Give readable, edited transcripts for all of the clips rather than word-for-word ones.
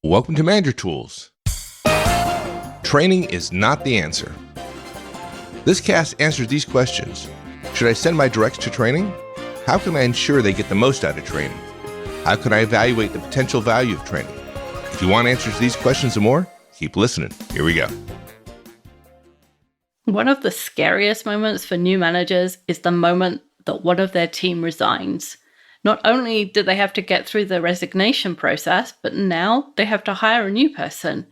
Welcome to Manager Tools. Training is not the answer. This cast answers these questions. Should I send my directs to training? How can I ensure they get the most out of training? How can I evaluate the potential value of training? If you want answers to these questions and more, keep listening. Here we go. One of the scariest moments for new managers is the moment that one of their team resigns. Not only do they have to get through the resignation process, but now they have to hire a new person.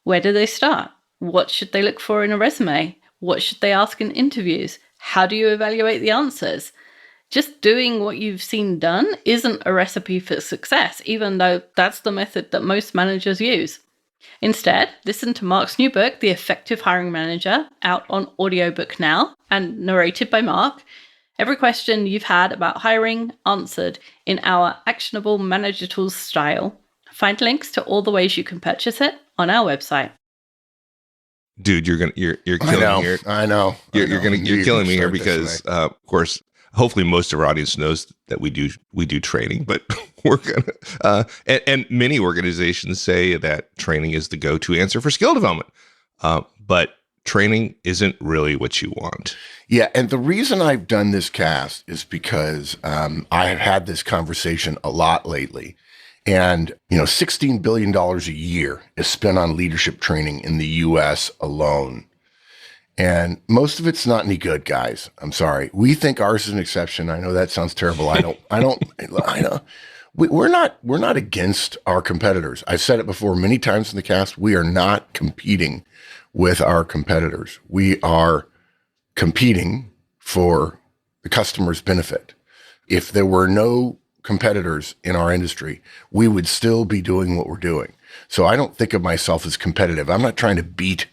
Where do they start? What should they look for in a resume? What should they ask in interviews? How do you evaluate the answers? Just doing what you've seen done isn't a recipe for success, even though that's the method that most managers use. Instead, listen to Mark's new book, The Effective Hiring Manager, out on audiobook now and narrated by Mark. Every question you've had about hiring answered in our actionable Manager Tools style. Find links to all the ways you can purchase it on our website. Dude, you're killing me here. I know. You're killing me here because, of course, hopefully most of our audience knows that we do training, but we're gonna and many organizations say that training is the go-to answer for skill development, but training isn't really what you want. Yeah, and the reason I've done this cast is because I have had this conversation a lot lately. And, $16 billion a year is spent on leadership training in the U.S. alone. And most of it's not any good, guys. I'm sorry. We think ours is an exception. I know that sounds terrible. I know. We're not against our competitors. I've said it before many times in the cast. We are not competing with our competitors. We are competing for the customer's benefit. If there were no competitors in our industry, we would still be doing what we're doing. So I don't think of myself as competitive. I'm not trying to beat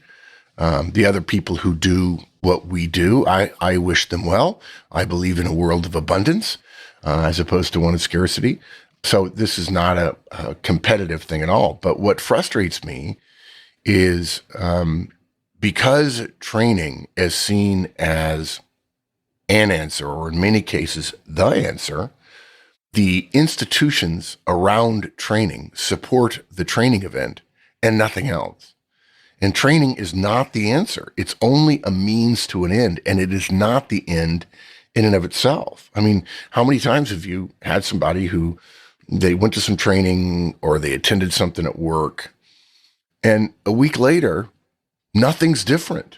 the other people who do what we do. I wish them well. I believe in a world of abundance as opposed to one of scarcity. So this is not a competitive thing at all. But what frustrates me is because training is seen as an answer, or in many cases, the answer, the institutions around training support the training event and nothing else. And training is not the answer. It's only a means to an end, and it is not the end in and of itself. I mean, how many times have you had somebody who they went to some training or they attended something at work, and a week later, nothing's different?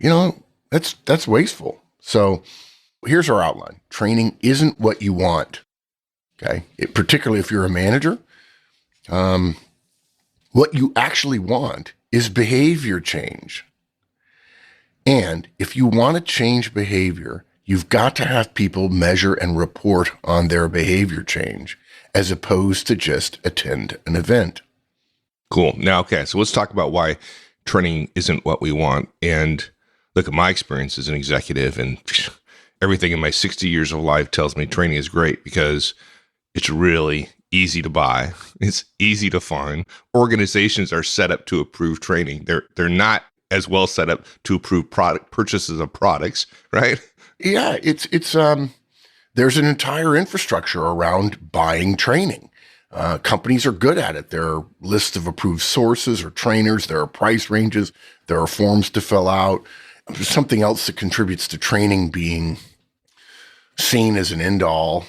That's wasteful. So here's our outline. Training isn't what you want. Okay. Particularly if you're a manager, what you actually want is behavior change. And if you want to change behavior, you've got to have people measure and report on their behavior change as opposed to just attend an event. Cool. Now, okay, so let's talk about why training isn't what we want. And look at my experience as an executive, and everything in my 60 years of life tells me training is great because it's really easy to buy. It's easy to find. Organizations are set up to approve training. They're not as well set up to approve product purchases of products, right? Yeah, it's there's an entire infrastructure around buying training. Companies are good at it. There are lists of approved sources or trainers. There are price ranges. There are forms to fill out. There's something else that contributes to training being seen as an end-all,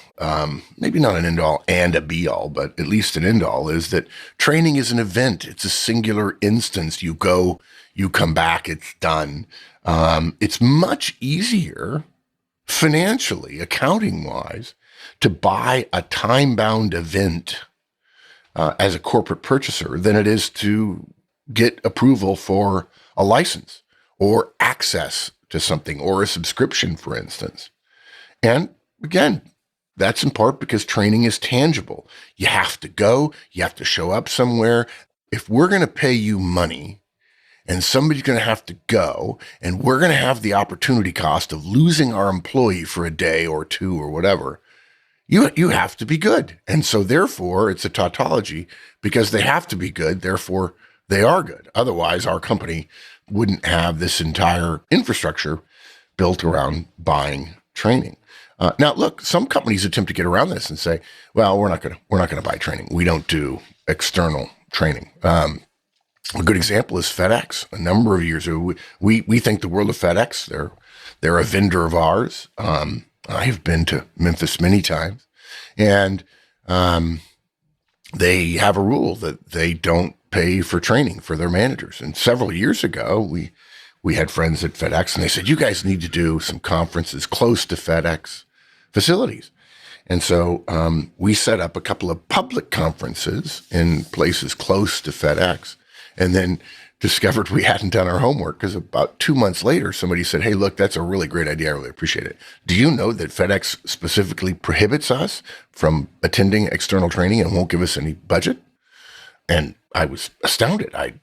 maybe not an end-all and a be-all, but at least an end-all, is that training is an event. It's a singular instance. You go, you come back, it's done. It's much easier financially, accounting-wise, to buy a time-bound event as a corporate purchaser than it is to get approval for a license or access to something or a subscription, for instance. And again, that's in part because training is tangible. You have to go, you have to show up somewhere. If we're going to pay you money and somebody's going to have to go, and we're going to have the opportunity cost of losing our employee for a day or two or whatever, you have to be good. And so therefore it's a tautology, because they have to be good, therefore they are good. Otherwise, our company wouldn't have this entire infrastructure built around buying training. Now, look, some companies attempt to get around this and say, "Well, we're not going to buy training. We don't do external training. A good example is FedEx. A number of years ago, we think the world of FedEx. They're a vendor of ours. I've been to Memphis many times, and they have a rule that they don't pay for training for their managers. And several years ago, we had friends at FedEx, and they said, you guys need to do some conferences close to FedEx facilities. And so we set up a couple of public conferences in places close to FedEx, and then discovered we hadn't done our homework, because about 2 months later, somebody said, hey, look, that's a really great idea. I really appreciate it. Do you know that FedEx specifically prohibits us from attending external training and won't give us any budget? And I was astounded. I'd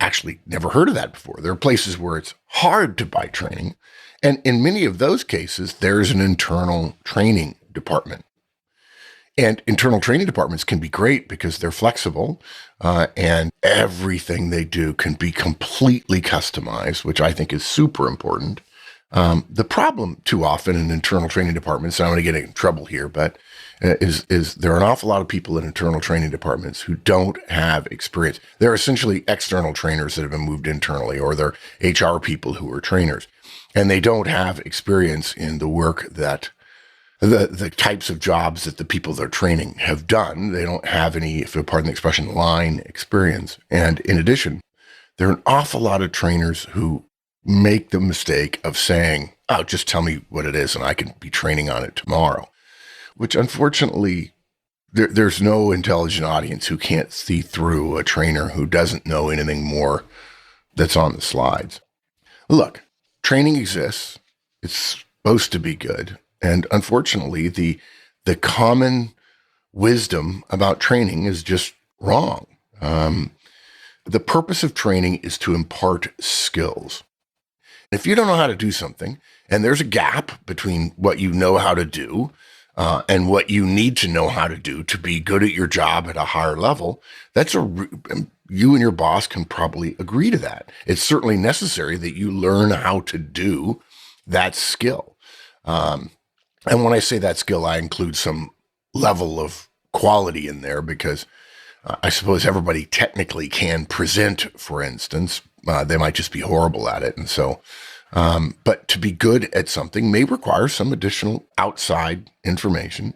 actually never heard of that before. There are places where it's hard to buy training. And in many of those cases, there's an internal training department. And internal training departments can be great because they're flexible, and everything they do can be completely customized, which I think is super important. The problem too often in internal training departments, and I'm going to get in trouble here, but is there are an awful lot of people in internal training departments who don't have experience. They're essentially external trainers that have been moved internally, or they're HR people who are trainers, and they don't have experience in the work that the types of jobs that the people they're training have done. They don't have any, if you'll pardon the expression, line experience. And in addition, there are an awful lot of trainers who make the mistake of saying, oh, just tell me what it is and I can be training on it tomorrow, which unfortunately, there's no intelligent audience who can't see through a trainer who doesn't know anything more that's on the slides. Look, training exists. It's supposed to be good. And unfortunately, the common wisdom about training is just wrong. The purpose of training is to impart skills. If you don't know how to do something, and there's a gap between what you know how to do and what you need to know how to do to be good at your job at a higher level, you and your boss can probably agree to that. It's certainly necessary that you learn how to do that skill. And when I say that skill, I include some level of quality in there, because I suppose everybody technically can present, for instance. They might just be horrible at it. And so, but to be good at something may require some additional outside information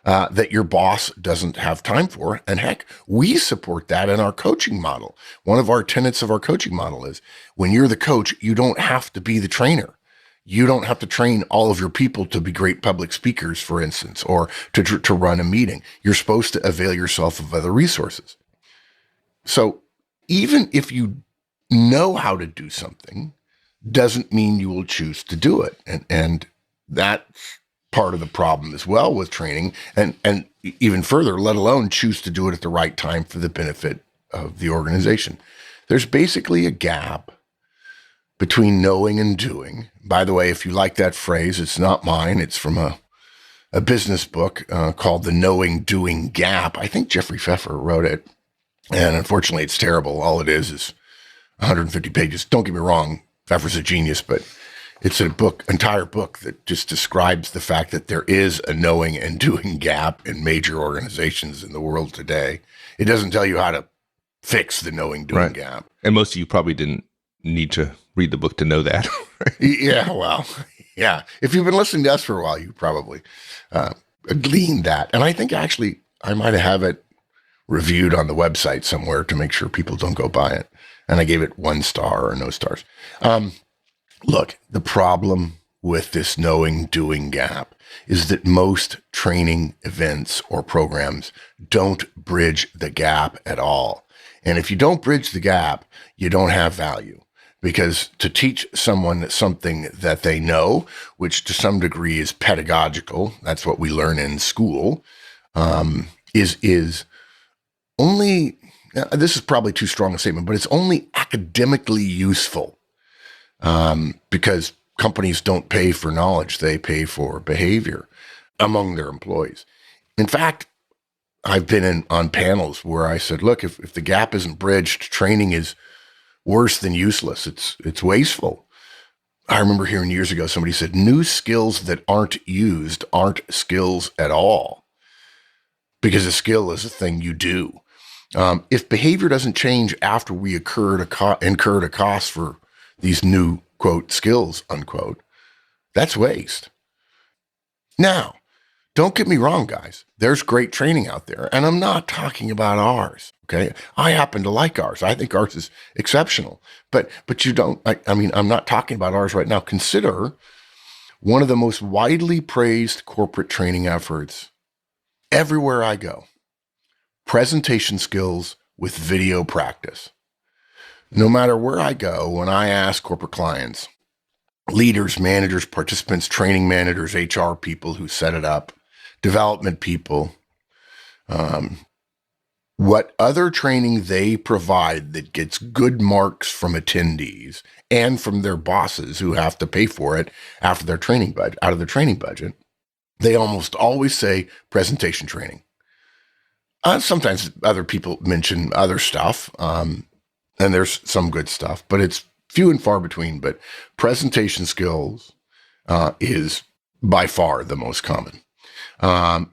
that your boss doesn't have time for. And heck, we support that in our coaching model. One of our tenets of our coaching model is when you're the coach, you don't have to be the trainer. You don't have to train all of your people to be great public speakers, for instance, or to run a meeting. You're supposed to avail yourself of other resources. So even if you know how to do something, doesn't mean you will choose to do it. And that's part of the problem as well with training, and even further, let alone choose to do it at the right time for the benefit of the organization. There's basically a gap between knowing and doing. By the way, if you like that phrase, it's not mine. It's from a business book called The Knowing Doing Gap. I think Jeffrey Pfeffer wrote it. And unfortunately, it's terrible. All it is 150 pages. Don't get me wrong, Pfeffer's a genius, but it's a entire book that just describes the fact that there is a knowing and doing gap in major organizations in the world today. It doesn't tell you how to fix the knowing doing gap. And most of you probably didn't need to read the book to know that. Yeah, well, yeah. If you've been listening to us for a while, you probably gleaned that. And I think actually I might have it reviewed on the website somewhere to make sure people don't go buy it. And I gave it 1 star or no stars. Look, the problem with this knowing doing gap is that most training events or programs don't bridge the gap at all. And if you don't bridge the gap, you don't have value. Because to teach someone something that they know, which to some degree is pedagogical, that's what we learn in school, is only, this is probably too strong a statement, but it's only academically useful because companies don't pay for knowledge, they pay for behavior among their employees. In fact, I've been on panels where I said, look, if the gap isn't bridged, training is worse than useless. It's wasteful. I remember hearing years ago, somebody said, new skills that aren't used aren't skills at all, because a skill is a thing you do. If behavior doesn't change after we incurred a cost for these new, quote, skills, unquote, that's waste. Now, don't get me wrong, guys. There's great training out there, and I'm not talking about ours. Okay, I happen to like ours. I think ours is exceptional. But you don't. I'm not talking about ours right now. Consider one of the most widely praised corporate training efforts everywhere I go: presentation skills with video practice. No matter where I go, when I ask corporate clients, leaders, managers, participants, training managers, HR people who set it up, development people, what other training they provide that gets good marks from attendees and from their bosses who have to pay for it after their training budget, out of their training budget, they almost always say presentation training. Sometimes other people mention other stuff, and there's some good stuff, but it's few and far between. But presentation skills is by far the most common.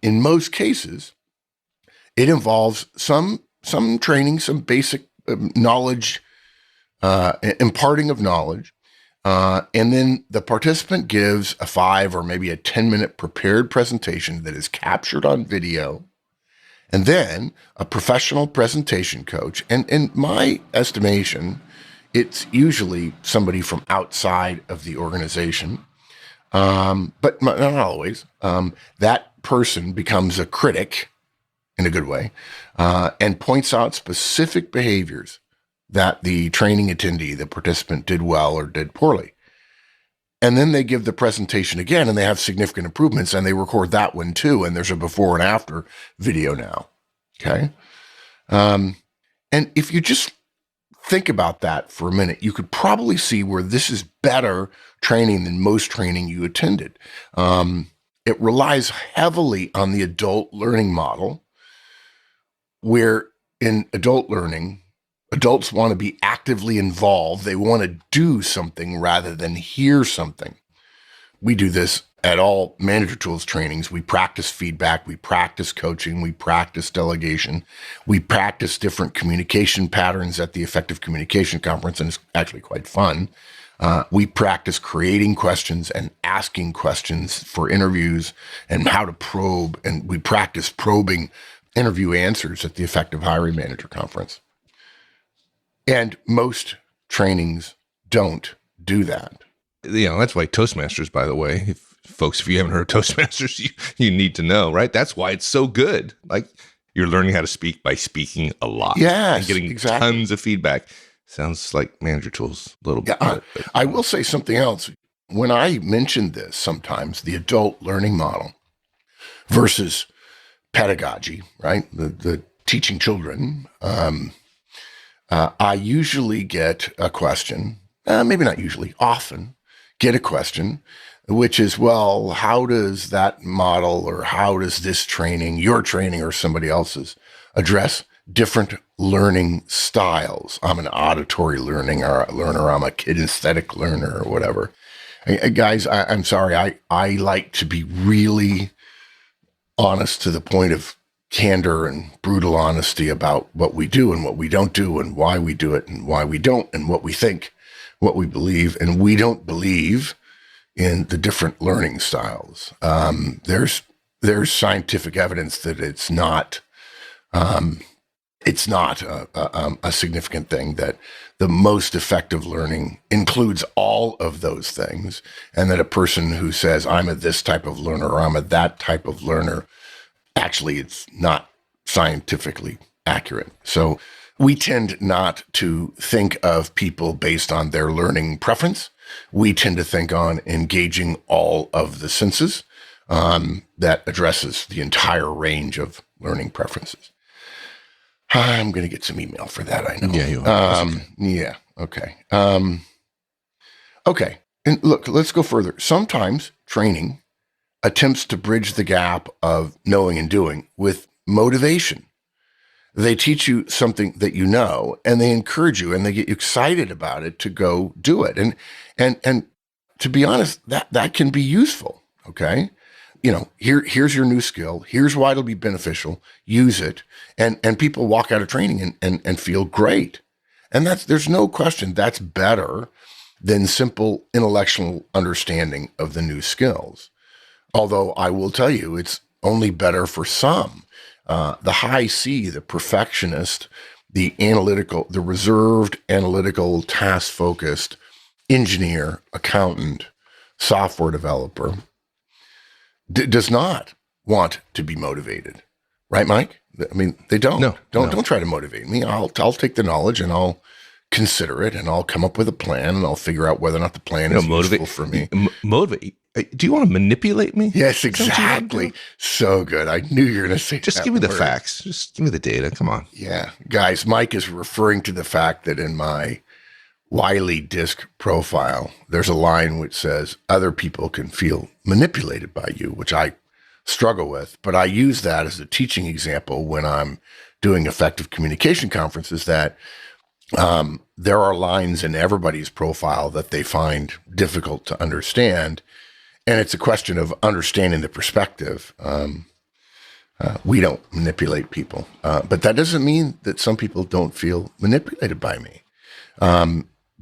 In most cases, it involves some training, some basic knowledge, imparting of knowledge, and then the participant gives a 5 or maybe a 10-minute prepared presentation that is captured on video. And then a professional presentation coach, and in my estimation, it's usually somebody from outside of the organization, but not always. That person becomes a critic in a good way, and points out specific behaviors that the training attendee, the participant, did well or did poorly. And then they give the presentation again, and they have significant improvements, and they record that one too. And there's a before and after video now. Okay. And if you just think about that for a minute, you could probably see where this is better training than most training you attended. It relies heavily on the adult learning model, where in adult learning, adults want to be actively involved. They want to do something rather than hear something. We do this at all Manager Tools trainings. We practice feedback, we practice coaching, we practice delegation, we practice different communication patterns at the Effective Communication Conference, and it's actually quite fun. We practice creating questions and asking questions for interviews and how to probe, and we practice probing interview answers at the Effective Hiring Manager Conference. And most trainings don't do that. That's why Toastmasters, by the way, if you haven't heard of Toastmasters, you need to know, right? That's why it's so good. Like, you're learning how to speak by speaking a lot. Yes, and getting exactly. Tons of feedback. Sounds like Manager Tools a little bit. I will say something else. When I mentioned this, sometimes the adult learning model versus pedagogy, right? The teaching children, I usually get a question, maybe not usually, often get a question, which is, well, how does that model, or how does this training, your training or somebody else's, address different learning styles? I'm an auditory learner, I'm a kinesthetic learner, or whatever. Guys, I'm sorry, I like to be really honest to the point of candor and brutal honesty about what we do and what we don't do and why we do it and why we don't, and what we think, what we believe. And we don't believe in the different learning styles. There's scientific evidence that it's not a significant thing, that the most effective learning includes all of those things, and that a person who says, I'm a this type of learner or I'm a that type of learner, actually, it's not scientifically accurate. So we tend not to think of people based on their learning preference. We tend to think on engaging all of the senses that addresses the entire range of learning preferences. I'm going to get some email for that, I know. Yeah, you are. Yeah, okay. Okay, and look, let's go further. Sometimes training attempts to bridge the gap of knowing and doing with motivation. They teach you something that you know, and they encourage you, and they get you excited about it to go do it. And to be honest, that can be useful. Okay, here's your new skill. Here's why it'll be beneficial. Use it. And people walk out of training and feel great. And there's no question that's better than simple intellectual understanding of the new skills. Although I will tell you, it's only better for some. The high C, the perfectionist, the analytical, the reserved, analytical, task-focused engineer, accountant, software developer does not want to be motivated, right, Mike? I mean, they don't. No. Don't try to motivate me. I'll take the knowledge and I'll consider it and I'll come up with a plan and I'll figure out whether or not the plan is useful for me. Motivate. Do you want to manipulate me? Yes, exactly. So good. I knew you were going to say Just that give me the word. facts. Just give me the data. Come on. Yeah. Guys, Mike is referring to the fact that in my Wiley disc profile, there's a line which says other people can feel manipulated by you, which I struggle with, but I use that as a teaching example when I'm doing effective communication conferences that there are lines in everybody's profile that they find difficult to understand. And it's a question of understanding the perspective. We don't manipulate people, but that doesn't mean that some people don't feel manipulated by me.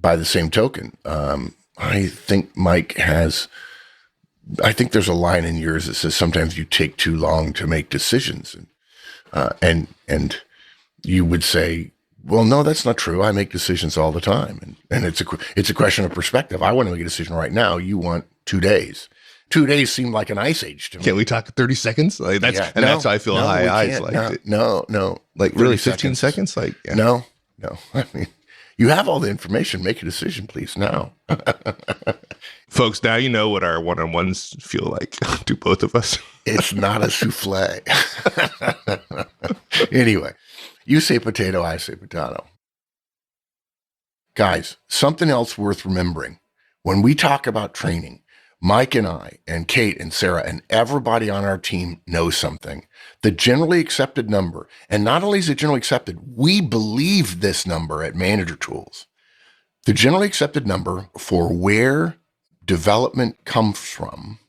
By the same token, I think Mike I think there's a line in yours that says sometimes you take too long to make decisions, and you would say, well, no, that's not true. I make decisions all the time, and it's a question of perspective. I want to make a decision right now. You want 2 days. 2 days seem like an ice age to me. Can't we talk 30 seconds? Like that's how I feel high eyes. Like no, like really 15 seconds? Like yeah. No. I mean, you have all the information. Make a decision, please, now. Folks, now you know what our one-on-ones feel like to both of us. It's not a souffle. Anyway, you say potato, I say potato. Guys, something else worth remembering. When we talk about training, Mike and I and Kate and Sarah and everybody on our team knows something. The generally accepted number, and not only is it generally accepted, we believe this number at Manager Tools. The generally accepted number for where development comes from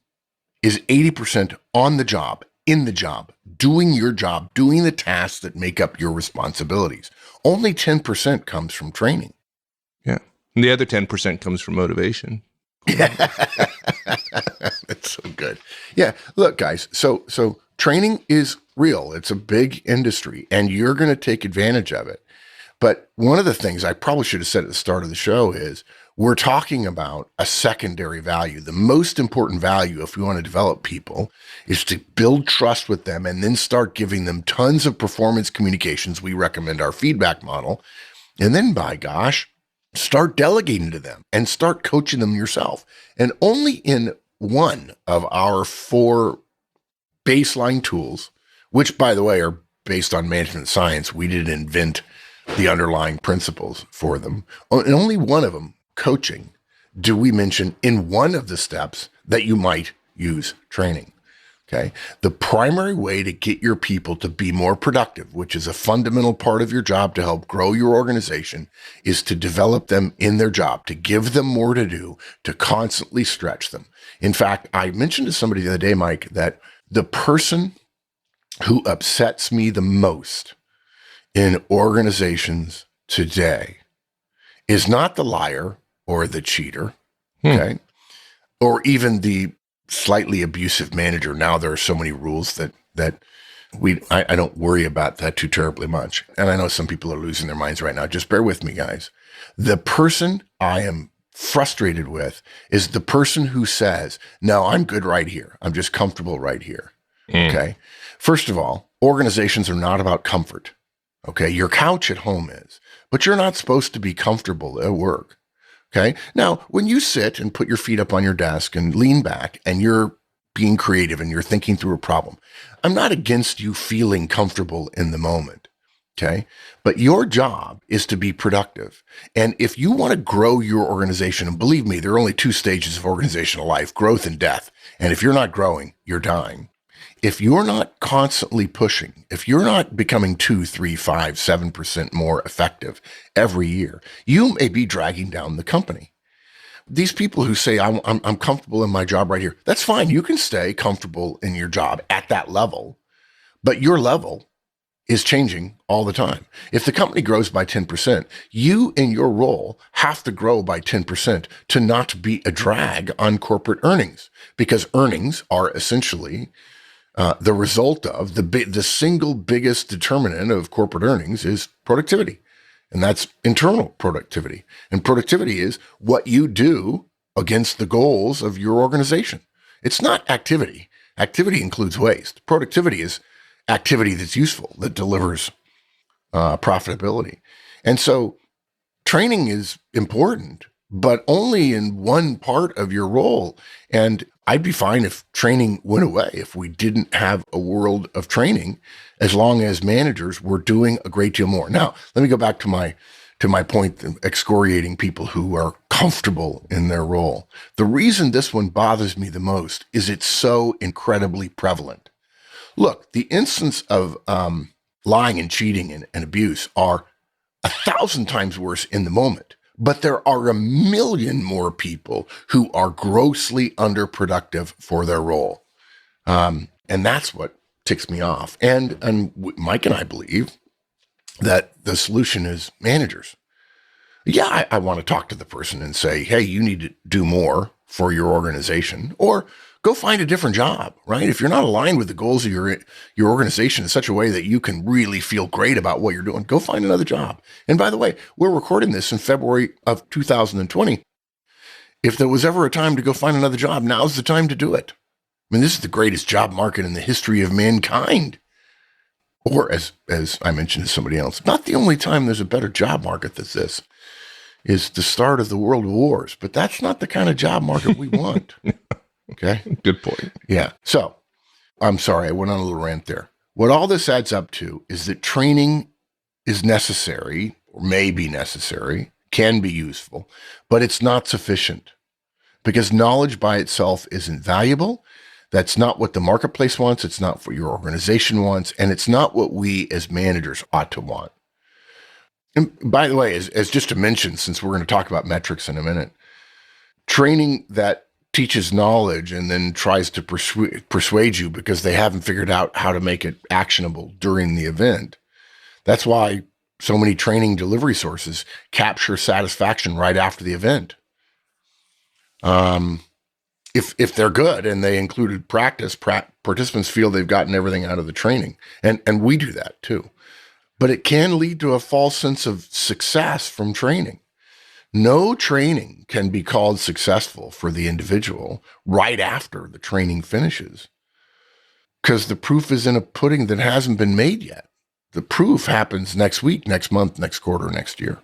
is 80% on the job, in the job, doing your job, doing the tasks that make up your responsibilities. Only 10% comes from training. Yeah. And the other 10% comes from motivation. That's so good. Yeah. Look, guys, so training is real. It's a big industry and you're going to take advantage of it. But one of the things I probably should have said at the start of the show is we're talking about a secondary value. The most important value, if we want to develop people, is to build trust with them and then start giving them tons of performance communications. We recommend our feedback model. And then, by gosh, start delegating to them and start coaching them yourself. And only in one of our 4 baseline tools, which, by the way, are based on management science, we didn't invent the underlying principles for them. And only one of them, coaching, do we mention in one of the steps that you might use training. Okay. The primary way to get your people to be more productive, which is a fundamental part of your job to help grow your organization, is to develop them in their job, to give them more to do, to constantly stretch them. In fact, I mentioned to somebody the other day, Mike, that the person who upsets me the most in organizations today is not the liar or the cheater, okay, or even the slightly abusive manager. Now there are so many rules that I don't worry about that too terribly much. And I know some people are losing their minds right now. Just bear with me, guys. The person I am frustrated with is the person who says, no, I'm good right here. I'm just comfortable right here. Okay. First of all, organizations are not about comfort. Okay. Your couch at home is, but you're not supposed to be comfortable at work. Okay. Now, when you sit and put your feet up on your desk and lean back and you're being creative and you're thinking through a problem, I'm not against you feeling comfortable in the moment. Okay. But your job is to be productive. And if you want to grow your organization, and believe me, there are only 2 stages of organizational life, growth and death. And if you're not growing, you're dying. If you're not constantly pushing, if you're not becoming 2, 3, 5, 7% more effective every year, you may be dragging down the company. these people who say, I'm comfortable in my job right here, that's fine. You can stay comfortable in your job at that level, but your level is changing all the time. If the company grows by 10%, you in your role have to grow by 10% to not be a drag on corporate earnings, because earnings are essentially the result of the single biggest determinant of corporate earnings is productivity. And that's internal productivity. And productivity is what you do against the goals of your organization. It's not activity. Activity includes waste. Productivity is activity that's useful, that delivers profitability. And so training is important, but only in one part of your role. And I'd be fine if training went away, if we didn't have a world of training, as long as managers were doing a great deal more. Now, let me go back to my point of excoriating people who are comfortable in their role. The reason this one bothers me the most is it's so incredibly prevalent. Look, the instance of lying and cheating and abuse are 1,000 times worse in the moment, but there are 1 million more people who are grossly underproductive for their role. And that's what ticks me off. And Mike and I believe that the solution is managers. Yeah, I want to talk to the person and say, hey, you need to do more for your organization, or go find a different job, right? If you're not aligned with the goals of your organization in such a way that you can really feel great about what you're doing, go find another job. And by the way, we're recording this in February of 2020. If there was ever a time to go find another job, now's the time to do it. I mean, this is the greatest job market in the history of mankind. Or as I mentioned to somebody else, not the only time there's a better job market than this is the start of the world wars, but that's not the kind of job market we want. Okay. Good point. Yeah. So I'm sorry, I went on a little rant there. What all this adds up to is that training is necessary, or may be necessary, can be useful, but it's not sufficient, because knowledge by itself isn't valuable. That's not what the marketplace wants. It's not what your organization wants. And it's not what we as managers ought to want. And by the way, as just to mention, since we're going to talk about metrics in a minute, training that teaches knowledge and then tries to persuade you because they haven't figured out how to make it actionable during the event. That's why so many training delivery sources capture satisfaction right after the event. If they're good and they included practice, participants feel they've gotten everything out of the training. And we do that too. But it can lead to a false sense of success from training. No training can be called successful for the individual right after the training finishes, because the proof is in a pudding that hasn't been made yet. The proof happens next week, next month, next quarter, next year.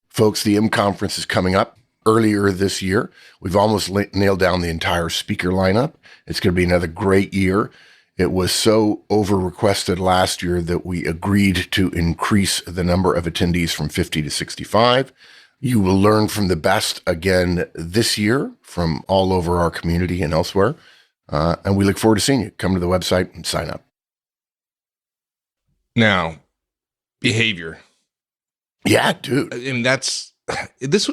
Folks, the M Conference is coming up earlier this year. We've almost nailed down the entire speaker lineup. It's going to be another great year. It was so over-requested last year that we agreed to increase the number of attendees from 50 to 65. You will learn from the best again this year from all over our community and elsewhere. And we look forward to seeing you. Come to the website and sign up. Now, behavior. Yeah, dude. I mean, that's this,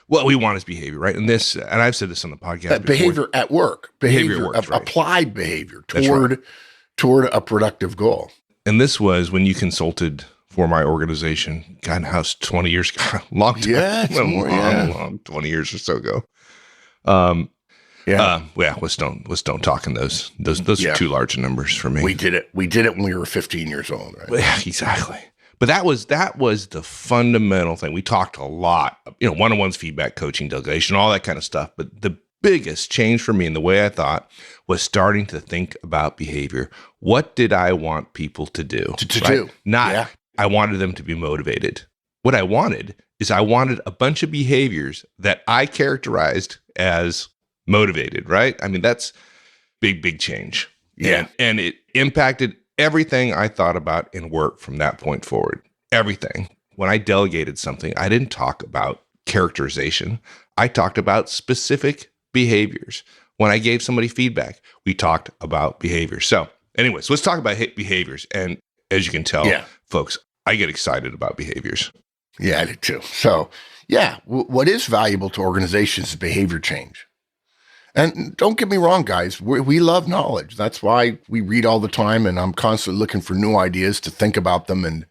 what we want is behavior, right? And I've said this on the podcast. Behavior at work, Behavior at work, right. Applied behavior toward a productive goal. And this was when you consulted for my organization. God, how's 20 years ago? Long time. Yeah, long 20 years or so ago. Let's don't talk in those are too large numbers for me. We did it when we were 15 years old, right? Yeah, exactly. But that was the fundamental thing. We talked a lot, one-on-ones, feedback, coaching, delegation, all that kind of stuff. But the biggest change for me in the way I thought was starting to think about behavior. What did I want people to do? I wanted them to be motivated. What I wanted is I wanted a bunch of behaviors that I characterized as motivated, right? I mean, that's big change. Yeah. And it impacted everything I thought about in work from that point forward. Everything. When I delegated something, I didn't talk about characterization. I talked about specific behaviors. When I gave somebody feedback, we talked about behaviors. So anyways, let's talk about behaviors. And as you can tell, folks, I get excited about behaviors. Yeah, I do too. So Yeah, what is valuable to organizations is behavior change. And don't get me wrong, guys, we love knowledge. That's why we read all the time, and I'm constantly looking for new ideas to think about them and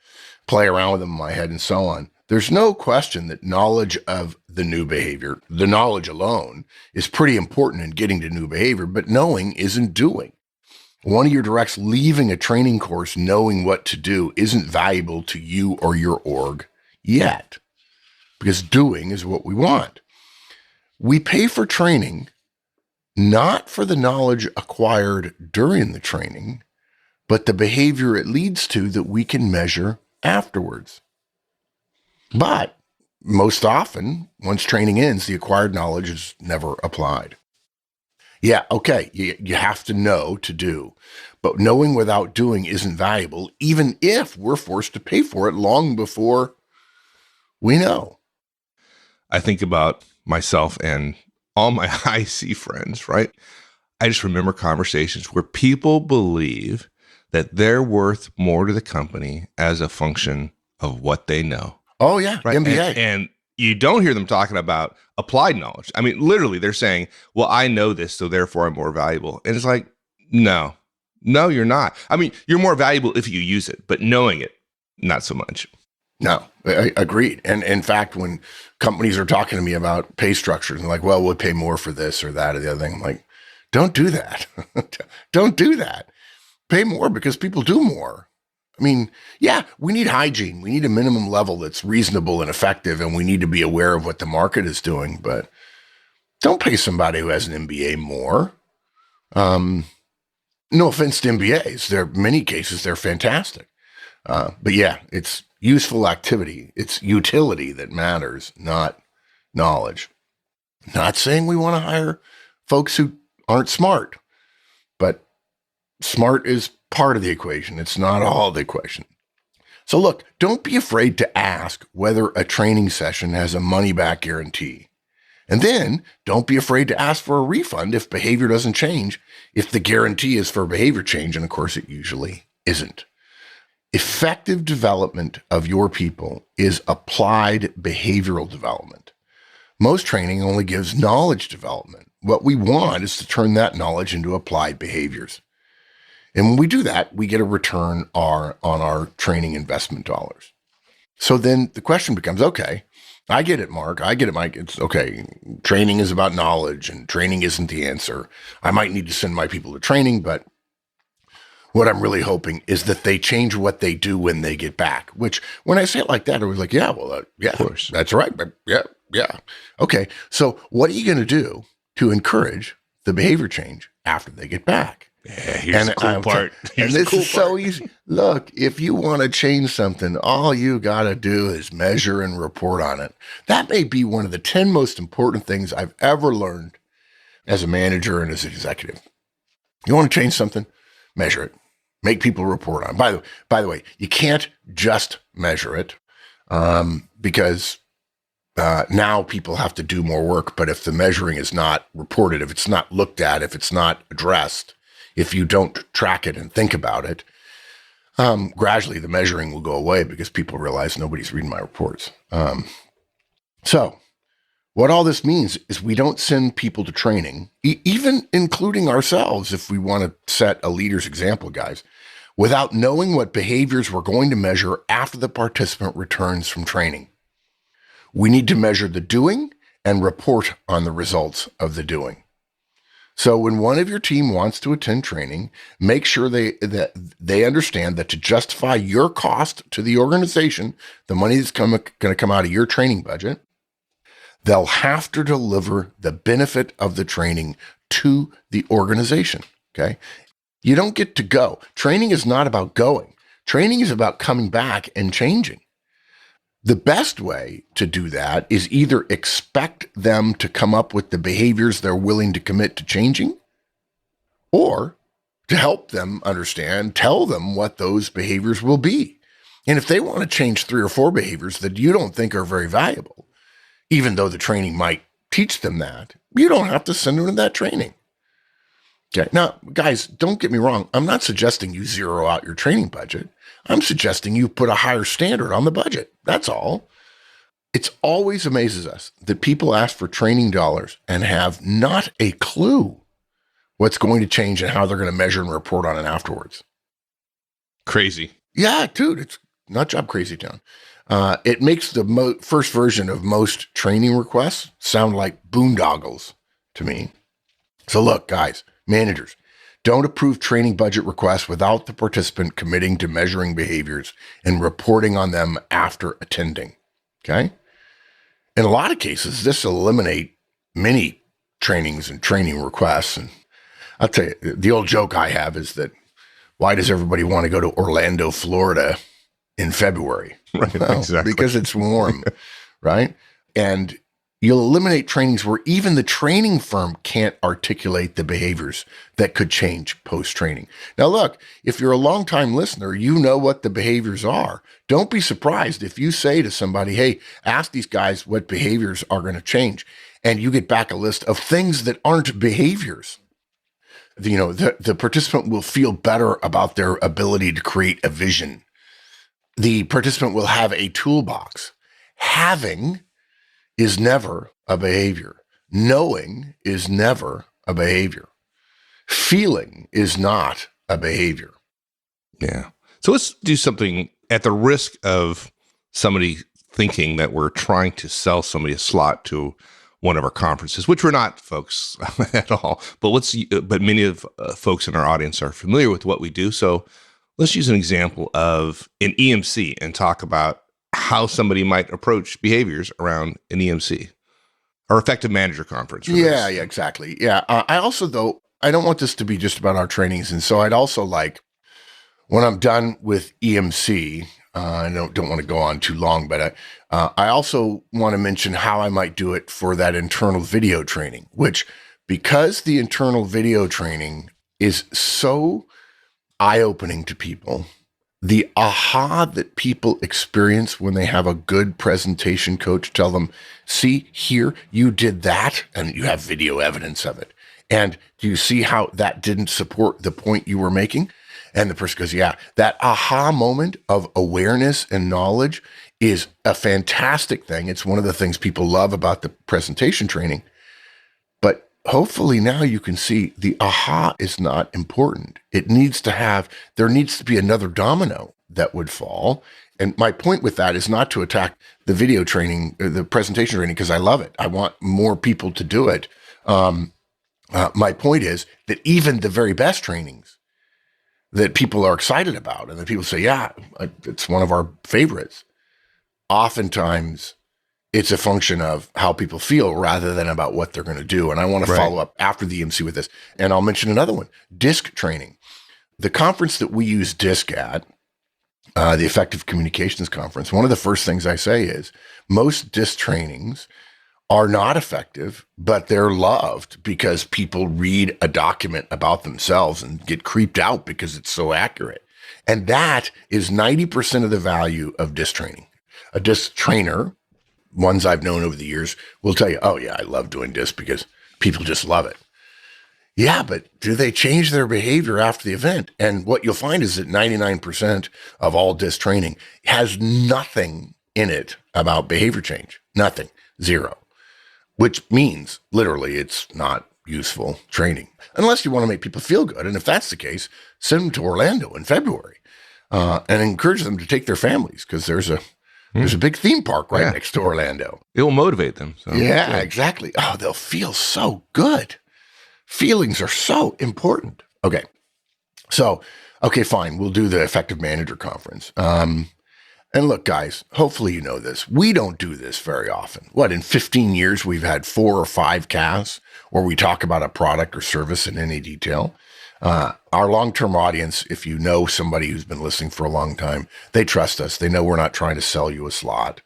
play around with them in my head and so on. There's no question that knowledge of the new behavior, the knowledge alone, is pretty important in getting to new behavior, but knowing isn't doing. One of your directs leaving a training course knowing what to do isn't valuable to you or your org yet, because doing is what we want. We pay for training not for the knowledge acquired during the training, but the behavior it leads to that we can measure afterwards. But most often, once training ends, the acquired knowledge is never applied. Yeah, okay, you have to know to do, but knowing without doing isn't valuable, even if we're forced to pay for it long before we know. I think about myself and all my IC friends, right? I just remember conversations where people believe that they're worth more to the company as a function of what they know. Oh, yeah, Right? MBA. And you don't hear them talking about applied knowledge. I mean, literally, they're saying, well, I know this, so therefore I'm more valuable. And it's like, no, you're not. I mean, you're more valuable if you use it, but knowing it, not so much. No, I agreed. And in fact, when companies are talking to me about pay structures and like, well, we'll pay more for this or that or the other thing, I'm like, don't do that. Don't do that. Pay more because people do more. I mean, yeah, we need hygiene. We need a minimum level that's reasonable and effective, and we need to be aware of what the market is doing, but don't pay somebody who has an MBA more. No offense to MBAs. There are many cases, they're fantastic. But yeah, it's useful activity. It's utility that matters, not knowledge. Not saying we want to hire folks who aren't smart, but smart is part of the equation. It's not all the equation. So look, don't be afraid to ask whether a training session has a money-back guarantee. And then don't be afraid to ask for a refund if behavior doesn't change, if the guarantee is for behavior change, and of course it usually isn't. Effective development of your people is applied behavioral development. Most training only gives knowledge development. What we want is to turn that knowledge into applied behaviors. And when we do that, we get a return on our training investment dollars. So then the question becomes, okay, I get it, Mark. I get it, Mike. It's okay. Training is about knowledge and training isn't the answer. I might need to send my people to training, but what I'm really hoping is that they change what they do when they get back, which when I say it like that, I was like, yeah, well, yeah, of course. That's right. But yeah. Okay. So what are you going to do to encourage the behavior change after they get back? Yeah, here's the cool part. And this is so easy. Look, if you want to change something, all you got to do is measure and report on it. That may be one of the 10 most important things I've ever learned as a manager and as an executive. You want to change something? Measure it. Make people report on it. By the way, you can't just measure it because now people have to do more work. But if the measuring is not reported, if it's not looked at, if it's not addressed, if you don't track it and think about it, gradually the measuring will go away because people realize nobody's reading my reports. So what all this means is we don't send people to training, even including ourselves, if we want to set a leader's example, guys, without knowing what behaviors we're going to measure after the participant returns from training. We need to measure the doing and report on the results of the doing. So when one of your team wants to attend training, make sure that they understand that to justify your cost to the organization, the money that's going to come out of your training budget, they'll have to deliver the benefit of the training to the organization, okay? You don't get to go. Training is not about going. Training is about coming back and changing. The best way to do that is either expect them to come up with the behaviors they're willing to commit to changing, or to help them understand, tell them what those behaviors will be. And if they want to change 3 or 4 behaviors that you don't think are very valuable, even though the training might teach them that, you don't have to send them to that training. Okay. Now, guys, don't get me wrong. I'm not suggesting you zero out your training budget. I'm suggesting you put a higher standard on the budget. That's all. It always amazes us that people ask for training dollars and have not a clue what's going to change and how they're going to measure and report on it afterwards. Crazy. Yeah, dude, it's not job crazy town. It makes the first version of most training requests sound like boondoggles to me. So look, guys, managers, don't approve training budget requests without the participant committing to measuring behaviors and reporting on them after attending. Okay? In a lot of cases, this will eliminate many trainings and training requests. And I'll tell you, the old joke I have is that why does everybody want to go to Orlando, Florida in February? Right, Well, exactly. because it's warm, right? And you'll eliminate trainings where even the training firm can't articulate the behaviors that could change post-training. Now, look, if you're a longtime listener, you know what the behaviors are. Don't be surprised if you say to somebody, hey, ask these guys what behaviors are going to change, and you get back a list of things that aren't behaviors. The participant will feel better about their ability to create a vision. The participant will have a toolbox. Having is never a behavior. Knowing is never a behavior. Feeling is not a behavior. Yeah. So let's do something at the risk of somebody thinking that we're trying to sell somebody a slot to one of our conferences, which we're not, folks, at all. But many of folks in our audience are familiar with what we do. So let's use an example of an EMC and talk about how somebody might approach behaviors around an EMC or effective manager conference. Yeah, exactly. Yeah. I also, though, I don't want this to be just about our trainings. And so I'd also like, when I'm done with EMC, I don't want to go on too long, but I also want to mention how I might do it for that internal video training, which, because the internal video training is so eye-opening to people, the aha that people experience when they have a good presentation coach tell them, see here, you did that, and you have video evidence of it. And do you see how that didn't support the point you were making? And the person goes, yeah, that aha moment of awareness and knowledge is a fantastic thing. It's one of the things people love about the presentation training. But hopefully now you can see the aha is not important. There needs to be another domino that would fall. And my point with that is not to attack the video training, the presentation training, because I love it. I want more people to do it. My point is that even the very best trainings that people are excited about and that people say, yeah, it's one of our favorites, oftentimes it's a function of how people feel rather than about what they're going to do. And I want to follow up after the EMC with this. And I'll mention another one, DISC training. The conference that we use DISC at, the Effective Communications Conference, one of the first things I say is most DISC trainings are not effective, but they're loved because people read a document about themselves and get creeped out because it's so accurate. And that is 90% of the value of DISC training. A DISC trainer, ones I've known over the years, will tell you, oh yeah, I love doing DISC because people just love it. Yeah, but do they change their behavior after the event? And what you'll find is that 99% of all DISC training has nothing in it about behavior change. Nothing. Zero. Which means literally it's not useful training unless you want to make people feel good. And if that's the case, send them to Orlando in February and encourage them to take their families because there's a big theme park right next to Orlando. It will motivate them. So. Yeah, exactly. Oh, they'll feel so good. Feelings are so important. Okay. So, fine. We'll do the Effective Manager Conference. And look, guys, hopefully you know this. We don't do this very often. In 15 years, we've had 4 or 5 casts where we talk about a product or service in any detail. Our long-term audience, if you know somebody who's been listening for a long time, they trust us. They know we're not trying to sell you a slot.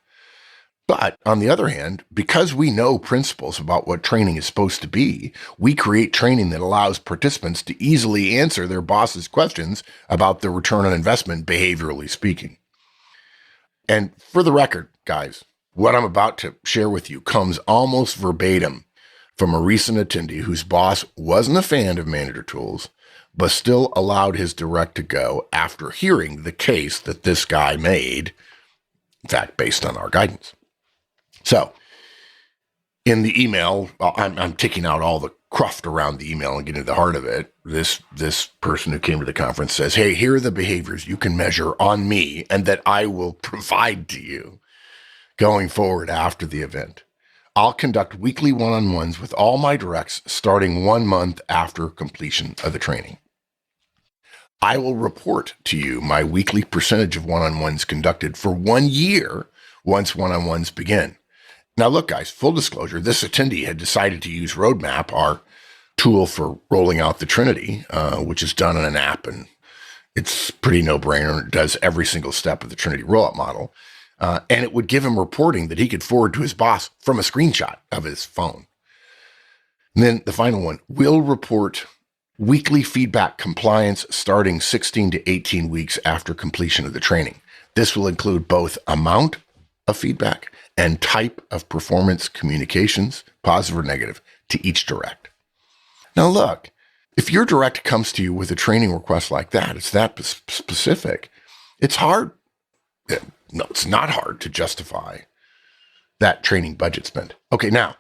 But on the other hand, because we know principles about what training is supposed to be, we create training that allows participants to easily answer their boss's questions about the return on investment, behaviorally speaking. And for the record, guys, what I'm about to share with you comes almost verbatim from a recent attendee whose boss wasn't a fan of manager tools, but still allowed his direct to go after hearing the case that this guy made, in fact, based on our guidance. So in the email, I'm taking out all the cruft around the email and getting to the heart of it. This person who came to the conference says, hey, here are the behaviors you can measure on me and that I will provide to you going forward after the event. I'll conduct weekly one-on-ones with all my directs starting 1 month after completion of the training. I will report to you my weekly percentage of one-on-ones conducted for 1 year once one-on-ones begin. Now, look, guys, full disclosure, this attendee had decided to use Roadmap, our tool for rolling out the Trinity, which is done in an app, and it's pretty no-brainer. It does every single step of the Trinity rollout model. And it would give him reporting that he could forward to his boss from a screenshot of his phone. And then the final one, will report weekly feedback compliance starting 16 to 18 weeks after completion of the training. This will include both amount of feedback and type of performance communications, positive or negative, to each direct. Now look, if your direct comes to you with a training request like that, it's that specific, it's hard. No, it's not hard to justify that training budget spend. Okay, now,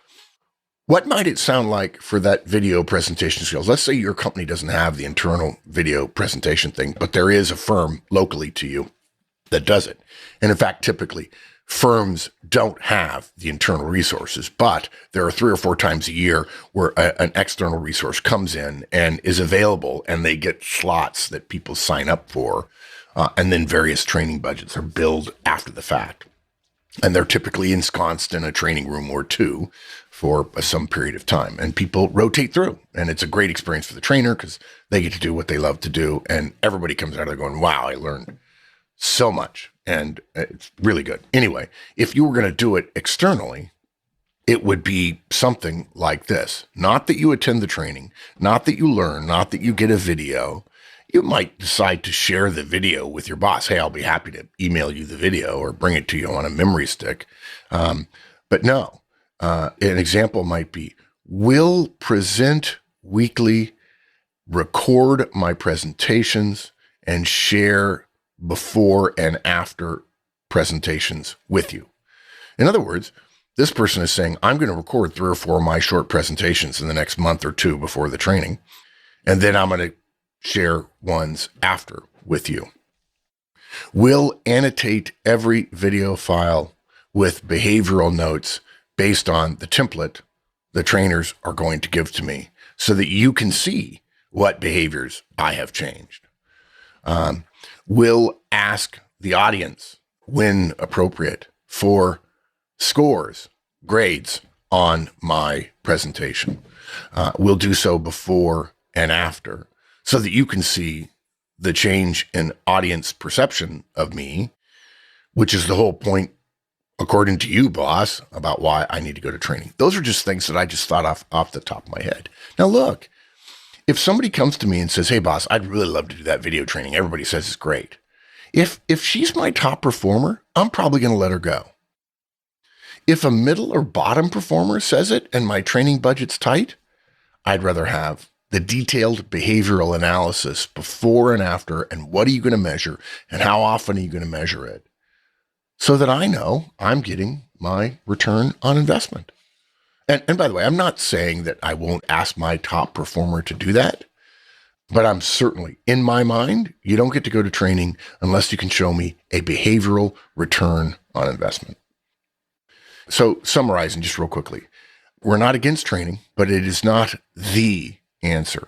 what might it sound like for that video presentation skills? Let's say your company doesn't have the internal video presentation thing, but there is a firm locally to you that does it. And in fact, typically, firms don't have the internal resources, but there are 3 or 4 times a year where an external resource comes in and is available, and they get slots that people sign up for, and then various training budgets are billed after the fact. And they're typically ensconced in a training room or two for some period of time, and people rotate through, and it's a great experience for the trainer because they get to do what they love to do, and everybody comes out of there going, wow, I learned so much. And it's really good. Anyway, if you were going to do it externally, it would be something like this. Not that you attend the training, not that you learn, not that you get a video. You might decide to share the video with your boss. Hey, I'll be happy to email you the video or bring it to you on a memory stick. But no, an example might be, will present weekly, record my presentations, and share before and after presentations with you. In other words, this person is saying, I'm going to record 3 or 4 of my short presentations in the next month or 2 before the training, and then I'm going to share ones after with you. We'll annotate every video file with behavioral notes based on the template the trainers are going to give to me so that you can see what behaviors I have changed. We'll ask the audience, when appropriate, for scores, grades on my presentation. We'll do so before and after so that you can see the change in audience perception of me, which is the whole point, according to you, boss, about why I need to go to training. Those are just things that I just thought off the top of my head. Now, look, if somebody comes to me and says, hey, boss, I'd really love to do that video training. Everybody says it's great. If she's my top performer, I'm probably going to let her go. If a middle or bottom performer says it and my training budget's tight, I'd rather have the detailed behavioral analysis before and after, and what are you going to measure, and how often are you going to measure it, so that I know I'm getting my return on investment. And by the way, I'm not saying that I won't ask my top performer to do that, but I'm certainly, in my mind, you don't get to go to training unless you can show me a behavioral return on investment. So summarizing just real quickly, we're not against training, but it is not the answer.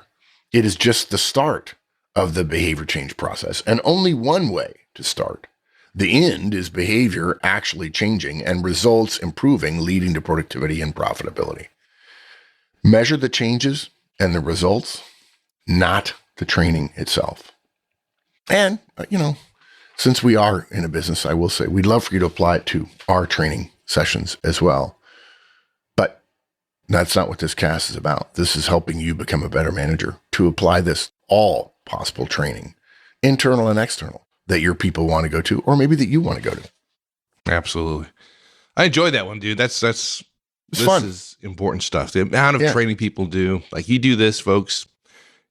It is just the start of the behavior change process, and only one way to start. The end is behavior actually changing and results improving, leading to productivity and profitability. Measure the changes and the results, not the training itself. And, since we are in a business, I will say we'd love for you to apply it to our training sessions as well. But that's not what this cast is about. This is helping you become a better manager to apply this all possible training, internal and external, that your people want to go to, or maybe that you want to go to. Absolutely. I enjoyed that one, dude. This fun. is important stuff. The amount of training people do, like you do this, folks,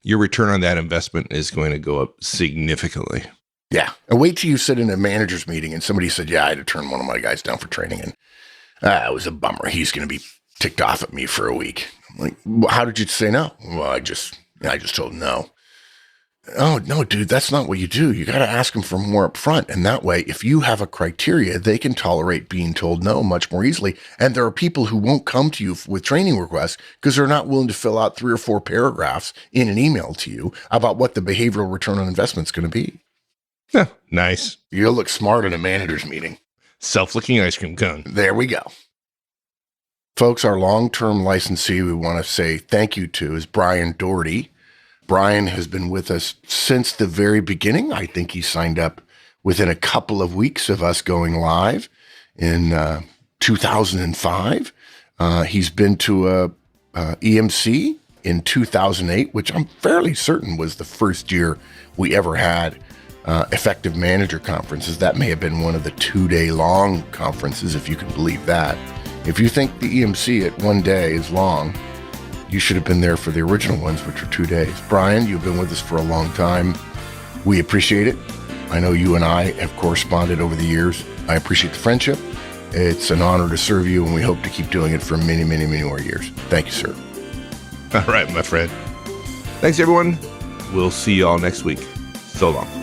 your return on that investment is going to go up significantly. Yeah. And wait till you sit in a manager's meeting and somebody said, yeah, I had to turn one of my guys down for training. And It was a bummer. He's going to be ticked off at me for a week. I'm like, well, how did you say no? Well, I just told him no. Oh, no, dude, that's not what you do. You got to ask them for more up front. And that way, if you have a criteria, they can tolerate being told no much more easily. And there are people who won't come to you with training requests because they're not willing to fill out 3 or 4 paragraphs in an email to you about what the behavioral return on investment is going to be. Yeah, nice. You'll look smart in a manager's meeting. Self-licking ice cream cone. There we go. Folks, our long-term licensee we want to say thank you to is Brian Doherty. Brian has been with us since the very beginning. I think he signed up within a couple of weeks of us going live in 2005. He's been to EMC in 2008, which I'm fairly certain was the first year we ever had effective manager conferences. That may have been one of the 2-day long conferences, if you can believe that. If you think the EMC at 1 day is long, you should have been there for the original ones, which are 2 days. Brian, you've been with us for a long time. We appreciate it. I know you and I have corresponded over the years. I appreciate the friendship. It's an honor to serve you, and we hope to keep doing it for many, many, many more years. Thank you, sir. All right, my friend. Thanks, everyone. We'll see you all next week. So long.